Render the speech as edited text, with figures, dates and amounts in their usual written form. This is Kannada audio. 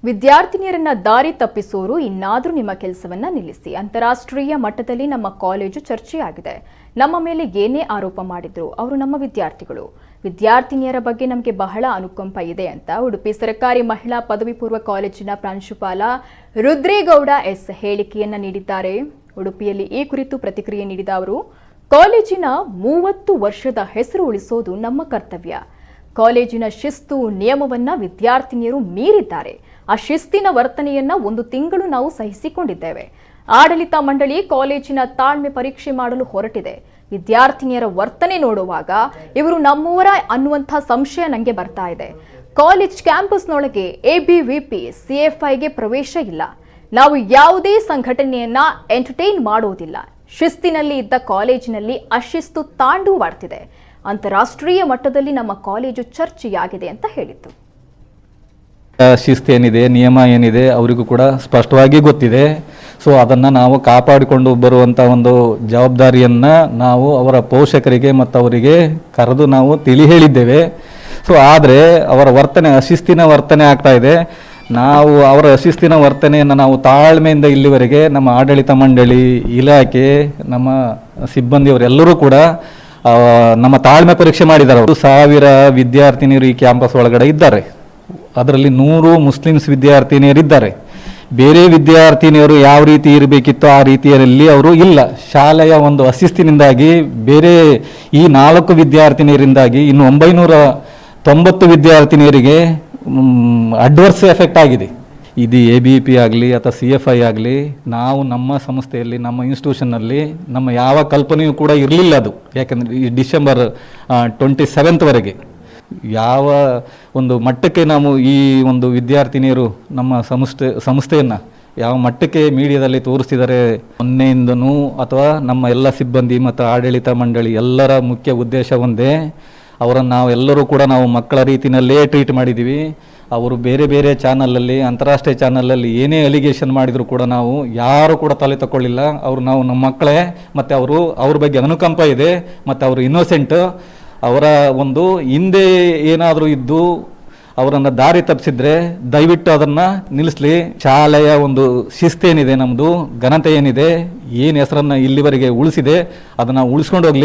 ವಿದ್ಯಾರ್ಥಿನಿಯರನ್ನ ದಾರಿ ತಪ್ಪಿಸೋರು ಇನ್ನಾದರೂ ನಿಮ್ಮ ಕೆಲಸವನ್ನ ನಿಲ್ಲಿಸಿ. ಅಂತಾರಾಷ್ಟ್ರೀಯ ಮಟ್ಟದಲ್ಲಿ ನಮ್ಮ ಕಾಲೇಜು ಚರ್ಚೆಯಾಗಿದೆ. ನಮ್ಮ ಮೇಲೆ ಏನೇ ಆರೋಪ ಮಾಡಿದ್ರು ಅವರು ನಮ್ಮ ವಿದ್ಯಾರ್ಥಿಗಳು. ವಿದ್ಯಾರ್ಥಿನಿಯರ ಬಗ್ಗೆ ನಮಗೆ ಬಹಳ ಅನುಕಂಪ ಇದೆ ಅಂತ ಉಡುಪಿ ಸರ್ಕಾರಿ ಮಹಿಳಾ ಪದವಿ ಪೂರ್ವ ಕಾಲೇಜಿನ ಪ್ರಾಂಶುಪಾಲ ರುದ್ರೇಗೌಡ ಎಸ್ ಹೇಳಿಕೆಯನ್ನ ನೀಡಿದ್ದಾರೆ. ಉಡುಪಿಯಲ್ಲಿ ಈ ಕುರಿತು ಪ್ರತಿಕ್ರಿಯೆ ನೀಡಿದ ಅವರು, ಕಾಲೇಜಿನ 30 ವರ್ಷದ ಹೆಸರು ಉಳಿಸೋದು ನಮ್ಮ ಕರ್ತವ್ಯ. ಕಾಲೇಜಿನ ಶಿಸ್ತು ನಿಯಮವನ್ನ ವಿದ್ಯಾರ್ಥಿನಿಯರು ಮೀರಿದ್ದಾರೆ. ಆ ಶಿಸ್ತಿನ ವರ್ತನೆಯನ್ನ 1 ತಿಂಗಳು ನಾವು ಸಹಿಸಿಕೊಂಡಿದ್ದೇವೆ. ಆಡಳಿತ ಮಂಡಳಿ ಕಾಲೇಜಿನ ತಾಳ್ಮೆ ಪರೀಕ್ಷೆ ಮಾಡಲು ಹೊರಟಿದೆ. ವಿದ್ಯಾರ್ಥಿನಿಯರ ವರ್ತನೆ ನೋಡುವಾಗ ಇವರು ನಮ್ಮವರ ಅನ್ನುವಂಥ ಸಂಶಯ ನನಗೆ ಬರ್ತಾ ಇದೆ. ಕಾಲೇಜ್ ಕ್ಯಾಂಪಸ್ನೊಳಗೆ ಎಬಿವಿಪಿ ಸಿಎಫ್ಐಗೆ ಪ್ರವೇಶ ಇಲ್ಲ. ನಾವು ಯಾವುದೇ ಸಂಘಟನೆಯನ್ನ ಎಂಟರ್ಟೈನ್ ಮಾಡೋದಿಲ್ಲ. ಶಿಸ್ತಿನಲ್ಲಿ ಇದ್ದ ಕಾಲೇಜಿನಲ್ಲಿ ಅಶಿಸ್ತು ತಾಂಡವವಾಡ್ತಿದೆ. ಅಂತಾರಾಷ್ಟ್ರೀಯ ಮಟ್ಟದಲ್ಲಿ ನಮ್ಮ ಕಾಲೇಜು ಚರ್ಚೆಯಾಗಿದೆ ಅಂತ ಹೇಳಿತ್ತು. ಶಿಸ್ತು ಏನಿದೆ, ನಿಯಮ ಏನಿದೆ ಅವರಿಗೂ ಕೂಡ ಸ್ಪಷ್ಟವಾಗಿ ಗೊತ್ತಿದೆ. ಸೊ ಅದನ್ನು ನಾವು ಕಾಪಾಡಿಕೊಂಡು ಬರುವಂಥ ಒಂದು ಜವಾಬ್ದಾರಿಯನ್ನು ನಾವು ಅವರ ಪೋಷಕರಿಗೆ ಮತ್ತು ಅವರಿಗೆ ಕರೆದು ನಾವು ತಿಳಿ ಹೇಳಿದ್ದೇವೆ. ಸೊ ಆದರೆ ಅವರ ವರ್ತನೆ ಅಶಿಸ್ತಿನ ವರ್ತನೆ ಆಗ್ತಾ ಇದೆ. ನಾವು ಅವರ ಅಶಿಸ್ತಿನ ವರ್ತನೆಯನ್ನು ನಾವು ತಾಳ್ಮೆಯಿಂದ ಇಲ್ಲಿವರೆಗೆ ನಮ್ಮ ಆಡಳಿತ ಮಂಡಳಿ, ಇಲಾಖೆ, ನಮ್ಮ ಸಿಬ್ಬಂದಿಯವರೆಲ್ಲರೂ ಕೂಡ ನಮ್ಮ ತಾಳ್ಮೆ ಪರೀಕ್ಷೆ ಮಾಡಿದ್ದಾರೆ. 1000 ವಿದ್ಯಾರ್ಥಿನಿಯರು ಈ ಕ್ಯಾಂಪಸ್ ಒಳಗಡೆ ಇದ್ದಾರೆ. ಅದರಲ್ಲಿ 100 ಮುಸ್ಲಿಮ್ಸ್ ವಿದ್ಯಾರ್ಥಿನಿಯರಿದ್ದಾರೆ. ಬೇರೆ ವಿದ್ಯಾರ್ಥಿನಿಯರು ಯಾವ ರೀತಿ ಇರಬೇಕಿತ್ತೋ ಆ ರೀತಿಯಲ್ಲಿ ಅವರು ಇಲ್ಲ. ಶಾಲೆಯ ಒಂದು ಅಶಿಸ್ತಿನಿಂದಾಗಿ ಬೇರೆ ಈ 4 ವಿದ್ಯಾರ್ಥಿನಿಯರಿಂದಾಗಿ ಇನ್ನು 990 ವಿದ್ಯಾರ್ಥಿನಿಯರಿಗೆ ಅಡ್ವರ್ಸ್ ಎಫೆಕ್ಟ್ ಆಗಿದೆ. ಇದು ಎಬಿಪಿ ಆಗಲಿ ಅಥವಾ CFI ಆಗಲಿ, ನಾವು ನಮ್ಮ ಸಂಸ್ಥೆಯಲ್ಲಿ, ನಮ್ಮ ಇನ್ಸ್ಟಿಟ್ಯೂಷನ್ನಲ್ಲಿ ನಮ್ಮ ಯಾವ ಕಲ್ಪನೆಯೂ ಕೂಡ ಇರಲಿಲ್ಲ. ಅದು ಯಾಕೆಂದರೆ ಈ ಡಿಸೆಂಬರ್ 27ವರೆಗೆ ಯಾವ ಒಂದು ಮಟ್ಟಕ್ಕೆ ನಾವು ಈ ಒಂದು ವಿದ್ಯಾರ್ಥಿನಿಯರು ನಮ್ಮ ಸಂಸ್ಥೆಯನ್ನು ಯಾವ ಮಟ್ಟಕ್ಕೆ ಮೀಡಿಯಾದಲ್ಲಿ ತೋರಿಸ್ತಿದ್ದಾರೆ. ಮೊನ್ನೆಯಿಂದನೂ ಅಥವಾ ನಮ್ಮ ಎಲ್ಲ ಸಿಬ್ಬಂದಿ ಮತ್ತು ಆಡಳಿತ ಮಂಡಳಿ ಎಲ್ಲರ ಮುಖ್ಯ ಉದ್ದೇಶ ಒಂದೇ. ಅವರನ್ನು ನಾವೆಲ್ಲರೂ ಕೂಡ ನಾವು ಮಕ್ಕಳ ರೀತಿಯಲ್ಲೇ ಟ್ರೀಟ್ ಮಾಡಿದ್ದೀವಿ. ಅವರು ಬೇರೆ ಬೇರೆ ಚಾನಲಲ್ಲಿ, ಅಂತಾರಾಷ್ಟ್ರೀಯ ಚಾನಲಲ್ಲಿ ಏನೇ ಅಲಿಗೇಷನ್ ಮಾಡಿದರೂ ಕೂಡ ನಾವು ಯಾರು ಕೂಡ ತಲೆ ತಗೊಳ್ಳಿಲ್ಲ. ನಾವು ನಮ್ಮ ಮಕ್ಕಳೇ, ಮತ್ತು ಅವ್ರ ಬಗ್ಗೆ ಅನುಕಂಪ ಇದೆ, ಮತ್ತು ಅವರು ಇನ್ನೋಸೆಂಟ್. ಅವರ ಒಂದು ಹಿಂದೆ ಏನಾದರೂ ಇದ್ದು ಅವರನ್ನು ದಾರಿ ತಪ್ಪಿಸಿದ್ರೆ ದಯವಿಟ್ಟು ಅದನ್ನು ನಿಲ್ಲಿಸಲಿ. ಶಾಲೆಯ ಒಂದು ಶಿಸ್ತೇನಿದೆ, ನಮ್ಮದು ಘನತೆ ಏನಿದೆ, ಏನು ಹೆಸರನ್ನು ಇಲ್ಲಿವರೆಗೆ ಉಳಿಸಿದೆ ಅದನ್ನು ಉಳಿಸ್ಕೊಂಡು ಹೋಗಲಿ.